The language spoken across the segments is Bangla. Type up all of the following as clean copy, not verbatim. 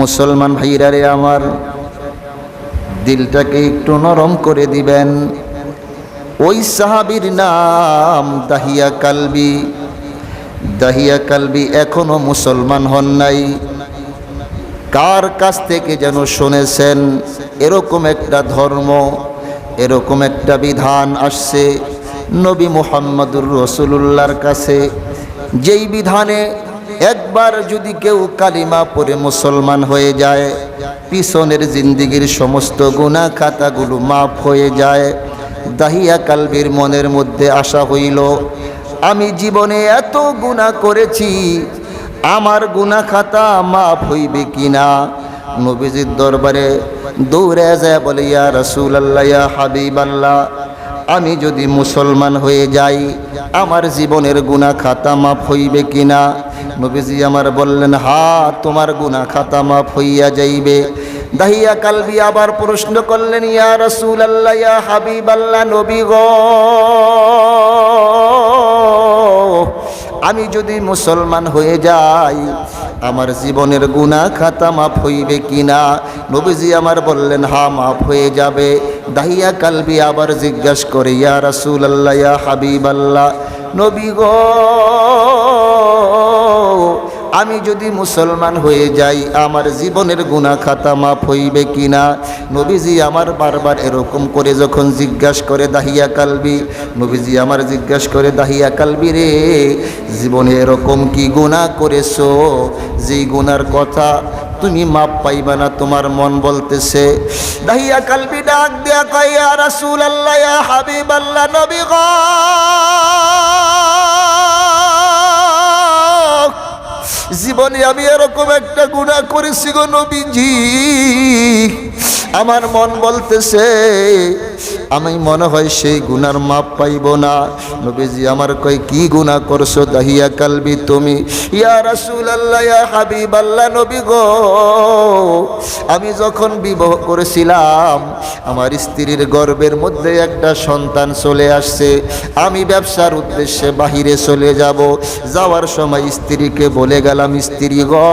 মুসলমান ভাইরা রে আমার, দিলটাকে একটু নরম করে দিবেন। ওই সাহাবীর নাম দাহিয়া কালবি। দাহিয়া কালবি এখনো মুসলমান হন নাই। কার কাছ থেকে যেন শুনেছেন এরকম একটা ধর্ম, এরকম একটা বিধান আসছে নবী মুহাম্মদুর রাসূলুল্লাহর কাছে, যেই বিধানে একবার যদি কেউ কালিমা পড়ে মুসলমান হয়ে যায়, পিছনের জিন্দেগির সমস্ত গুনাহ খাতাগুলো মাফ হয়ে যায়। দাহিয়া কালবির মনের মধ্যে আশা হইল, আমি জীবনে এত গুনাহ করেছি, আমার গুনাহ খাতা মাফ হইবে কিনা। নবীজির দরবারে দৌড়ে যায়, বলে ইয়া রাসূলুল্লাহ, ইয়া হাবিবাল্লাহ, আমি যদি মুসলমান হয়ে যাই আমার জীবনের গুনাহ খাতা মাফ হইবে কিনা। নবীজি আমার বললেন, হা, তোমার গুনাহ খাতা মাফ হইয়া যাইবে। দাহিয়া কালবি আবার প্রশ্ন করলেন, ইয়া রাসূলুল্লাহ, ইয়া হাবিবাল্লাহ, নবী গো, আমি যদি মুসলমান হয়ে যাই আমার জীবনের গুনাহ খাতা মাফ হইবে কিনা। নবীজি আমার বললেন, হ্যাঁ, মাফ হয়ে যাবে। দাহিয়া কালবি আবার জিজ্ঞাসা করে, ইয়া রাসূলুল্লাহ, ইয়া হাবিবাল্লাহ, নবী গো, আমি যদি মুসলমান হয়ে যাই আমার জীবনের গুনাহ খাতা মাফ হইবে কিনা। নবীজি আমার বারবার এরকম করে যখন জিজ্ঞাসা করে দাহিয়া কালবি, নবীজি আমার জিজ্ঞাসা করে, দাহিয়া কালবি রে, জীবনে এরকম কি গুনাহ করেছো যেই গুনার কথা তুমি মাপ পাইবা না, তোমার মন বলতেছে। দাহিয়া কালবি ডাক দিয়া কয়, ইয়া রাসূলুল্লাহ, ইয়া হাবিবাল্লাহ, নবী গো, জীবনে আমি এরকম একটা গুনাহ করেছি গো নবীজি, আমার মন বলতেছে আমি মনে হয় সেই গুনার মাপ পাইব না। নবীজি আমার কয়, কি গুনাহ করছো দাহিয়া কালবি তুমি? ইয়া রাসূলুল্লাহ, ইয়া হাবিবাল্লাহ, নবী গো, আমি যখন বিবাহ করেছিলাম আমার স্ত্রীর গর্ভের মধ্যে একটা সন্তান চলে আসছে। আমি ব্যবসার উদ্দেশ্যে বাহিরে চলে যাব, যাওয়ার সময় স্ত্রীকে বলে গেলাম, স্ত্রী গো,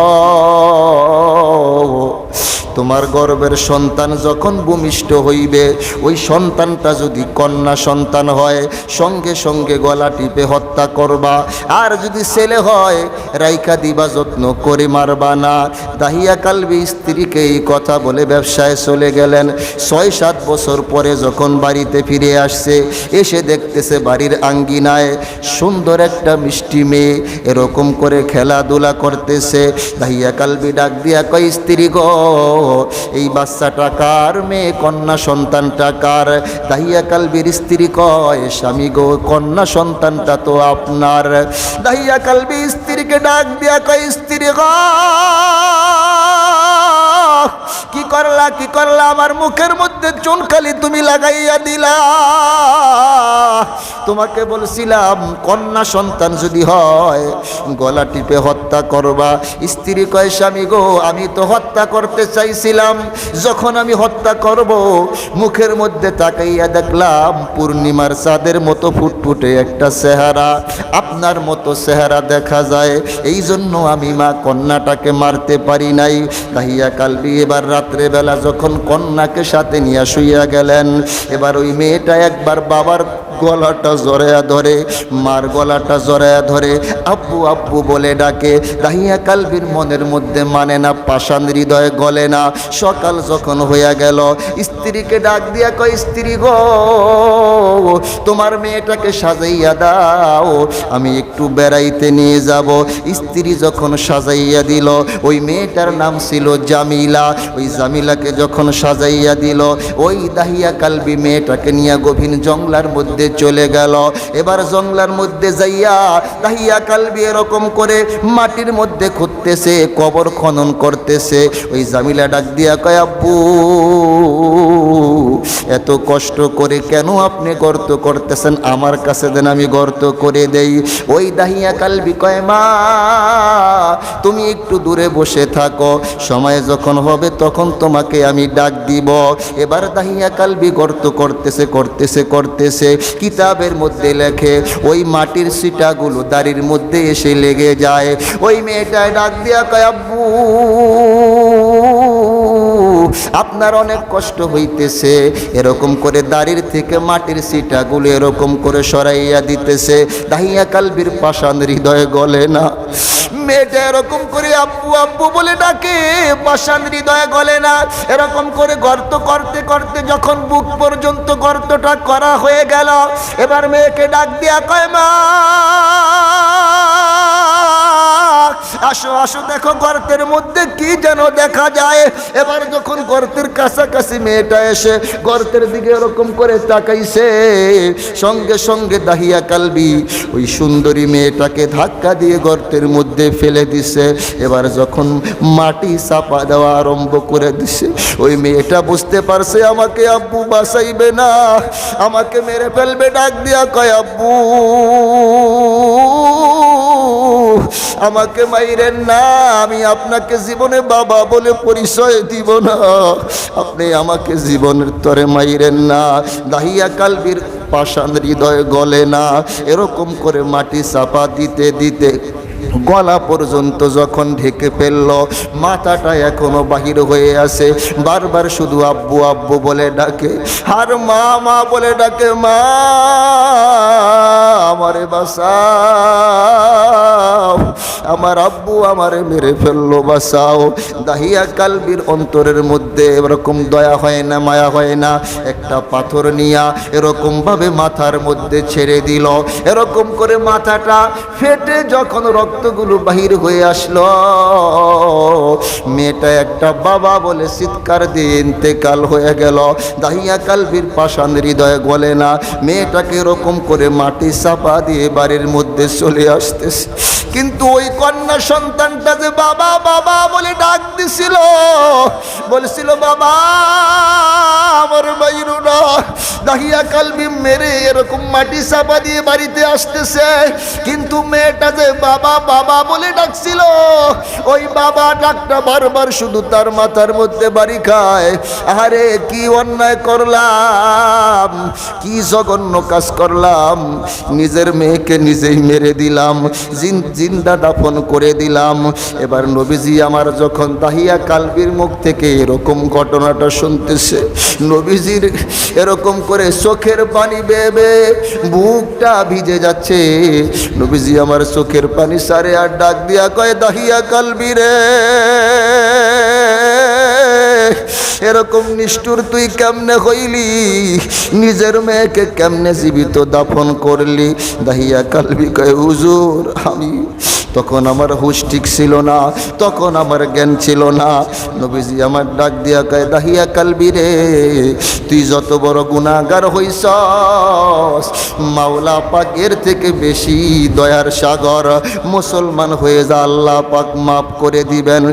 তোমার গর্ভের সন্তান যখন ভূমিষ্ঠ হইবে, ওই সন্তানটা যদি কন্যা সন্তান হয় সঙ্গে সঙ্গে গলা টিপে হত্যা করবা, আর যদি ছেলে হয় রাইখা দিবা, যত্ন করে মারবা না। দাহিয়া কালবি স্ত্রীকে এই কথা বলে ব্যবসায় চলে গেলেন। 6-7 বছর পরে যখন বাড়িতে ফিরে আসছে, এসে দেখতেছে বাড়ির আঙ্গিনায় সুন্দর একটা মিষ্টি মেয়ে এরকম করে খেলাধুলা করতেছে। দাহিয়া কালবি ডাক দিয়া কয়, স্ত্রী গো, এই বাচ্চাটা কার? মেয়ে কন্যা সন্তানটা কার? দাহিয়া কালবির স্ত্রী কয়, স্বামী গো, কন্যা সন্তানটা তো আপনার। দাহিয়া কালবি স্ত্রীকে ডাক দিয়া কয়, স্ত্রী গো, কি করলা, কি করলা? আমার মুখের মধ্যে চুনকালি তুমি লাগাইয়া দিলা। তোমাকে বলছিলাম কন্যা সন্তান যদি হয় গলা টিপে হত্যা করবা। স্ত্রী কয়, স্বামী গো, আমি তো হত্যা করতে চাইছিলাম, যখন আমি হত্যা করব মুখের মধ্যে তাকাইয়া দেখলাম পূর্ণিমার চাঁদের মতো ফুটফুটে একটা চেহারা, আপনার মতো চেহারা দেখা যায়, এই জন্য আমি মা কন্যাটাকে মারতে পারি নাই। দাহিয়া কালবি এবার রাত্রেবেলা যখন কন্যাকে সাথে নিয়ে শুইয়া গেলেন, এবার ওই মেয়েটা একবার বাবার গলাটা জড়ায়া ধরে, মার গলাটা জড়ায়া ধরে আব্বু আব্বু বলে ডাকে। দাহিয়া কালবির মনের মধ্যে মানে না, পাষাণ হৃদয় গলে না। সকাল যখন হইয়া গেল, স্ত্রীকে ডাক দিয়া কয়, স্ত্রী গো, তোমার মেয়েটাকে সাজাইয়া দাও, আমি একটু বেড়াইতে নিয়ে যাব। স্ত্রী যখন সাজাইয়া দিল, ওই মেয়েটার নাম ছিল জামিলা, ওই জামিলাকে যখন সাজাইয়া দিল, ওই দাহিয়া কালবি মেয়েটাকে নিয়ে গভীর জঙ্গলার মধ্যে চলে গেল। এবার জঙ্গলার মধ্যে যাইয়া দাহিয়া কালবি এরকম করে মাটির মধ্যে খুঁড়তেছে, কবর খনন করতেছে। ওই জামিলা ডাক দিয়া কয়, আব্বু, এত কষ্ট করে কেন আপনি গর্ত করতেছেন? আমার কাছে দেন, আমি গর্ত করে দেই। ওই দাহিয়া কালবি কয়, মা, তুমি একটু দূরে বসে থাকো, সময় যখন হবে তখন তোমাকে আমি ডাক দিব। এবার দাহিয়া কালবি গর্ত করতেছে করতেছে করতেছে, কিতাবের মধ্যে লেখে ওই মাটির ছিটাগুলো দাড়ির মধ্যে এসে লেগে যায়। ওই মেয়েটায় ডাক দিয়া কয়, আব্বু, আপনার অনেক কষ্ট হইতেছে। এরকম করে দাড়ির থেকে মাটির সিটাগুলো এরকম করে সরাইয়া দিতেছে। দাহিয়া কালবির পাষাণ হৃদয় গলে না। মেয়েটা এরকম করে আব্বু আব্বু বলে ডাকে, পাষাণ হৃদয় গলে না। এরকম করে গর্ত করতে করতে যখন বুক পর্যন্ত গর্তটা করা হয়ে গেল, এবার মেয়েকে ডাক দিয়া কয়, মা আসো আসো, দেখো গর্তের মধ্যে কি যেন দেখা যায়। এবার যখন গর্তের কাছাকাছি মেয়েটা এসে গর্তের দিকে এরকম করে তাকাইছে, সঙ্গে সঙ্গে দাহিয়া কালবি ওই সুন্দরী মেয়েটাকে ধাক্কা দিয়ে গর্তের মধ্যে ফেলে দিছে। এবার যখন মাটি চাপা দেওয়া আরম্ভ করে দিছে, ওই মেয়েটা বুঝতে পারছে আমাকে আব্বু বাঁচাইবে না, আমাকে মেরে ফেলবে। ডাক দিয়া কয়, আব্বু আমাকে মাইরেন না, আমি আপনাকে জীবনে বাবা বলে পরিচয় দিব না, আপনি আমাকে জীবনের তরে মাইরেন না। দাহিয়া কালবির পাষাণ হৃদয় গলে না। এরকম করে মাটি চাপা দিতে দিতে গলা পর্যন্ত যখন ঢেকে ফেলল, মাথাটা এখনো বাহির হয়ে আছে। বারবার শুধু আব্বু আব্বু বলে ডাকে, আর মা মা বলে ডাকে, মা আমারে বাঁচাও, আমার আব্বু আমারে মেরে ফেললো, বাঁচাও। দাহিয়া কালবির অন্তরের মধ্যে এরকম দয়া হয় না, মায়া হয় না। একটা পাথর নিয়া এরকম ভাবে মাথার মধ্যে ছেড়ে দিল। এরকম করে মাথাটা ফেটে যখন রক্তগুলো বাহির হয়ে আসলো, মেয়েটা একটা বাবা বলে চিৎকার দিয়ে ইন্তেকাল হয়ে গেল। দাহিয়া কালবির পাষাণ হৃদয় গলে না। মেয়েটাকে এরকম করে মাটি চাপা দিয়ে বাড়ির মধ্যে চলে আসতেছে। কিন্তু ওই কন্যা সন্তানটা যে বাবা বাবা বলে ডাক দিছিল, বলছিল, বাবা আমার বাইরো না। দাহিয়া কালবি মেরে এরকম মাটি চাপা দিয়ে বাড়িতে আসতেছে, কিন্তু মেয়েটা যে বাবা বাবা বলে ডাকছিল, ওই বাবা ডাকটা বারবার শুধু তার মাথার মধ্যে বাড়ি খায়। আরে কি অন্যায় করলাম, কি জঘন্য কাজ করলাম, নিজের মেয়েকে নিজেই মেরে দিলাম, জিন্দা দাফন করে দিলাম। এবার নবীজি আমার যখন দাহিয়া কালবির মুখ থেকে এরকম ঘটনাটা শুনতেছে, নবীজির এরকম করে চোখের পানি বেয়ে বেয়ে বুকটা ভিজে যাচ্ছে। নবীজি আমার চোখের পানি সারে আর ডাক দিয়া কয়, দাহিয়া কালবি রে, এরকম নিষ্ঠুর তুই কেমনে হইলি, নিজের মেয়েকে কেমনে জীবিত দাফন করলি। দাহিয়া কালবি কয়, হুজুর আমি তখন আমার হুঁশ ঠিক ছিল না, তখন আমার জ্ঞান ছিল না। নবীজি আমার ডাক দিয়া কয়, দাহিয়া কালবি রে, তুই যত বড় গুনাহগার হইছস, মাওলা পাক এর থেকে বেশি দয়ার সাগর, মুসলমান হয়ে যা, আল্লাহ পাক মাফ করে দিবেন।